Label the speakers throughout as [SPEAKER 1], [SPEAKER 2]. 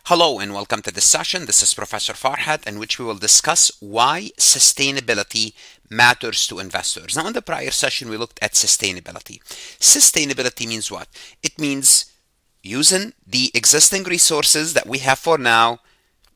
[SPEAKER 1] Hello and welcome to this session. This is Professor Farhat, in which we will discuss why sustainability matters to investors. Now, in the prior session, we looked at sustainability. Sustainability means what? It means using the existing resources that we have for now,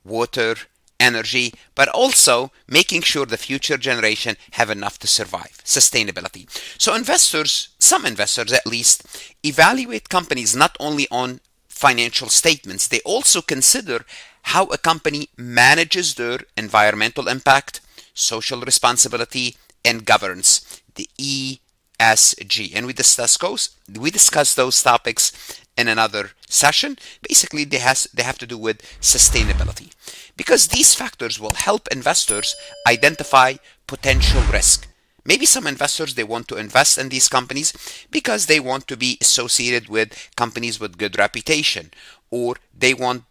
[SPEAKER 1] water, energy, but also making sure the future generation have enough to survive. Sustainability. So investors, some investors at least, evaluate companies not only on financial statements, they also consider how a company manages their environmental impact, social responsibility, and governance, the ESG. And we discuss those topics in another session. Basically, they have to do with sustainability, because these factors will help investors identify potential risk. Maybe some investors, they want to invest in these companies because they want to be associated with companies with good reputation, or they don't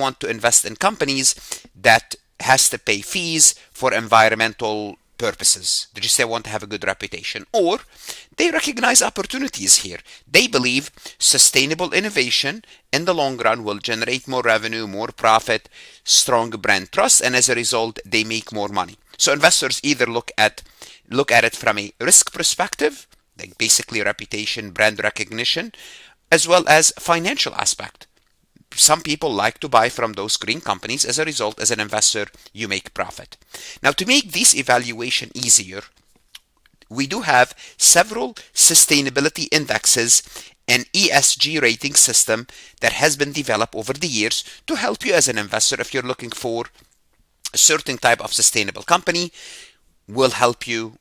[SPEAKER 1] want to invest in companies that has to pay fees for environmental purposes. They just want to have a good reputation, or they recognize opportunities here. They believe sustainable innovation in the long run will generate more revenue, more profit, strong brand trust, and as a result, they make more money. So investors either look at it from a risk perspective, like basically reputation, brand recognition, as well as financial aspect. Some people like to buy from those green companies. As a result, as an investor, you make profit. Now, to make this evaluation easier, we do have several sustainability indexes and ESG rating system that has been developed over the years to help you as an investor. If you're looking for a certain type of sustainable company, will help you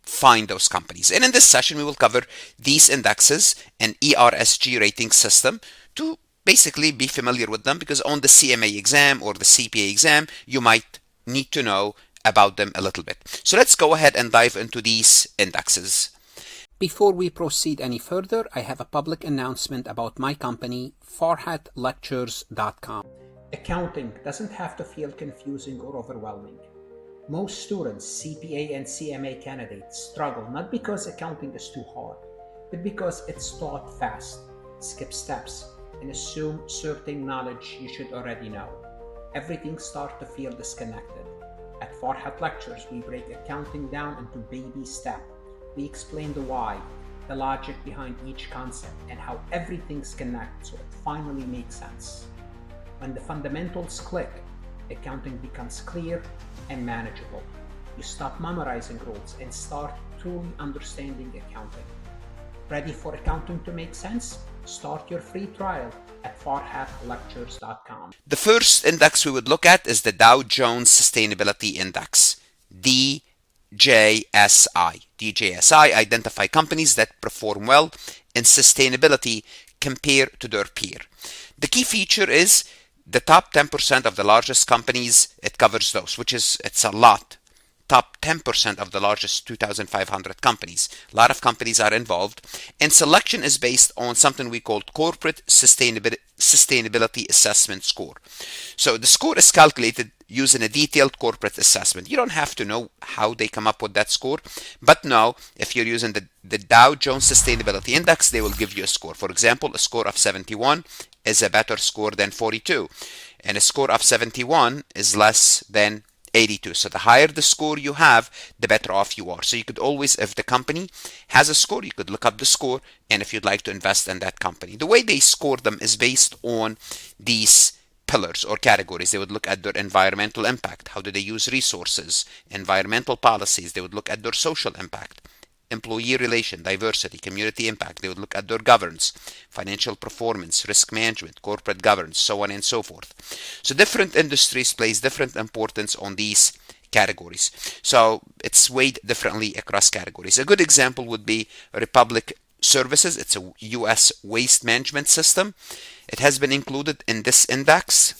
[SPEAKER 1] find those companies. And in this session, we will cover these indexes and ESG rating system to basically be familiar with them, because on the CMA exam or the CPA exam, you might need to know about them a little bit. So let's go ahead and dive into these indexes. Before we proceed any further, I have a public announcement about my company, FarhatLectures.com.
[SPEAKER 2] Accounting doesn't have to feel confusing or overwhelming. Most students, CPA and CMA candidates, struggle not because accounting is too hard, but because it's taught fast, skip steps, and assume certain knowledge you should already know. Everything starts to feel disconnected. At Farhat Lectures, we break accounting down into baby steps. We explain the why, the logic behind each concept, and how everything's connected so it finally makes sense. When the fundamentals click, accounting becomes clear and manageable. You stop memorizing rules and start truly understanding accounting. Ready for accounting to make sense? Start your free trial at farhatlectures.com.
[SPEAKER 1] The first index we would look at is the Dow Jones Sustainability Index, DJSI. DJSI identify companies that perform well in sustainability compared to their peer. The key feature is the top 10% of the largest companies. It covers those, it's a lot. Top 10% of the largest 2,500 companies. A lot of companies are involved, and selection is based on something we call corporate sustainability assessment score. So the score is calculated using a detailed corporate assessment. You don't have to know how they come up with that score, but now if you're using the Dow Jones Sustainability Index, they will give you a score. For example, a score of 71 is a better score than 42, and a score of 71 is less than 82. So the higher the score you have, the better off you are. So you could always, if the company has a score, you could look up the score, and if you'd like to invest in that company. The way they score them is based on these pillars or categories. They would look at their environmental impact. How do they use resources? Environmental policies. They would look at their social impact. Employee relation, diversity, community impact. They would look at their governance, financial performance, risk management, corporate governance, so on and so forth. So different industries place different importance on these categories. So it's weighed differently across categories. A good example would be Republic Services. It's a US waste management system. It has been included in this index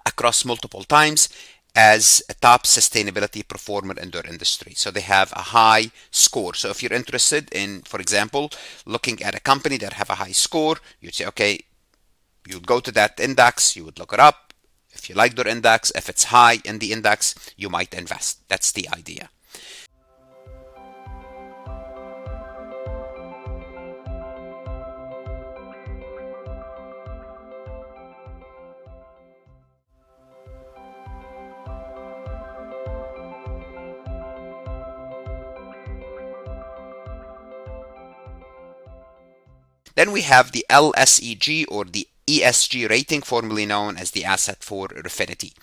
[SPEAKER 1] across multiple times as a top sustainability performer in their industry. So they have a high score. So if you're interested in, for example, looking at a company that have a high score, you'd say, okay, you'd go to that index, you would look it up. If you like their index, if it's high in the index, you might invest. That's the idea. Then we have the LSEG, or the ESG rating, formerly known as the asset for Refinitiv.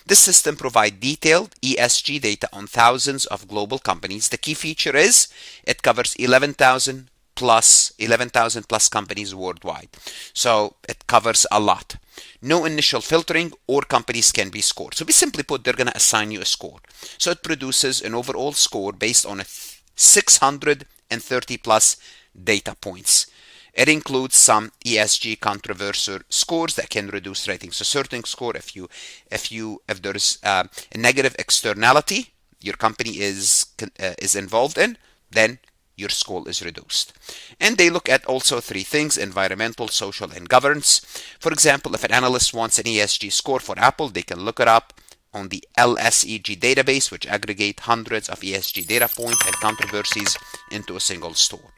[SPEAKER 1] This system provides detailed ESG data on thousands of global companies. The key feature is it covers 11,000 plus companies worldwide. So it covers a lot. No initial filtering, or companies can be scored. So we simply put, they're going to assign you a score. So it produces an overall score based on 630 plus data points. It includes some ESG controversial scores that can reduce ratings. So certain score, if there's a negative externality your company is involved in, then your score is reduced. And they look at also three things: environmental, social, and governance. For example, if an analyst wants an ESG score for Apple, they can look it up on the LSEG database, which aggregate hundreds of ESG data points and controversies into a single score.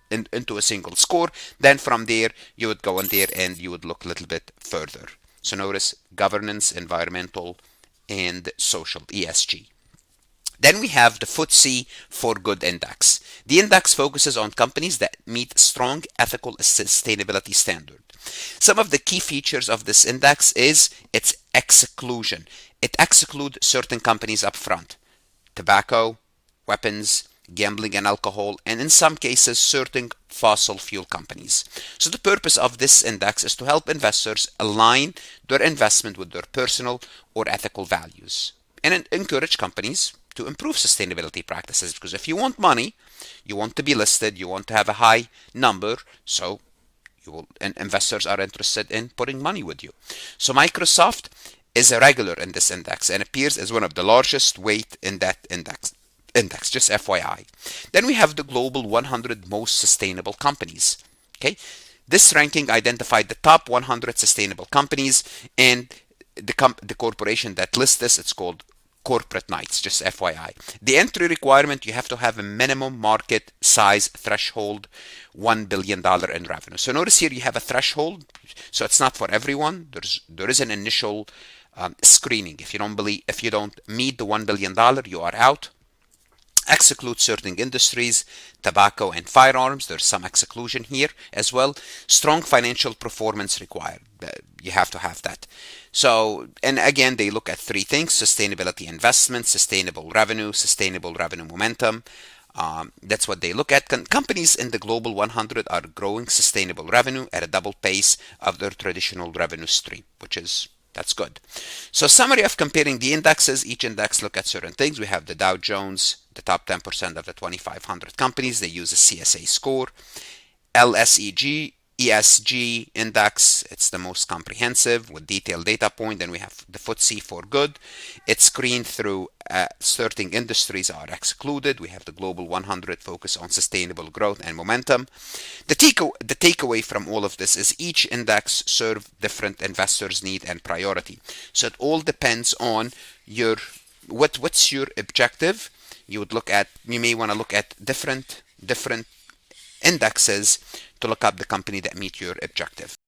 [SPEAKER 1] Then from there, you would go in there and you would look a little bit further. So notice governance, environmental, and social, ESG. Then we have the FTSE4Good Index. The index focuses on companies that meet strong ethical sustainability standards. Some of the key features of this index is its exclusion. It excludes certain companies up front: tobacco, weapons, gambling and alcohol, and in some cases certain fossil fuel companies. So the purpose of this index is to help investors align their investment with their personal or ethical values, and encourage companies to improve sustainability practices. Because if you want money, you want to be listed, you want to have a high number, so and investors are interested in putting money with you. So Microsoft is a regular in this index and appears as one of the largest weight in that index, just FYI. Then we have the global 100 most sustainable companies. Okay, this ranking identified the top 100 sustainable companies, and the corporation that lists this, it's called Corporate Knights, just FYI. The entry requirement: you have to have a minimum market size threshold, $1 billion in revenue. So notice here you have a threshold, so it's not for everyone. There is an initial screening. If you don't meet the $1 billion, you are out. Exclude certain industries, tobacco and firearms. There's some exclusion here as well. Strong financial performance required. You have to have that. So, and again, they look at three things: sustainability investment, sustainable revenue momentum. That's what they look at. Companies in the global 100 are growing sustainable revenue at a double pace of their traditional revenue stream, that's good. So summary of comparing the indexes: each index look at certain things. We have the Dow Jones, the top 10% of the 2,500 companies. They use a CSA score. LSEG ESG index, it's the most comprehensive with detailed data point. Then we have the FTSE4Good. It's screened through certain industries are excluded. We have the global 100 focus on sustainable growth and momentum. The takeaway from all of this is each index serve different investors' need and priority. So it all depends on what's your objective. You may want to look at different indexes to look up the company that meet your objective.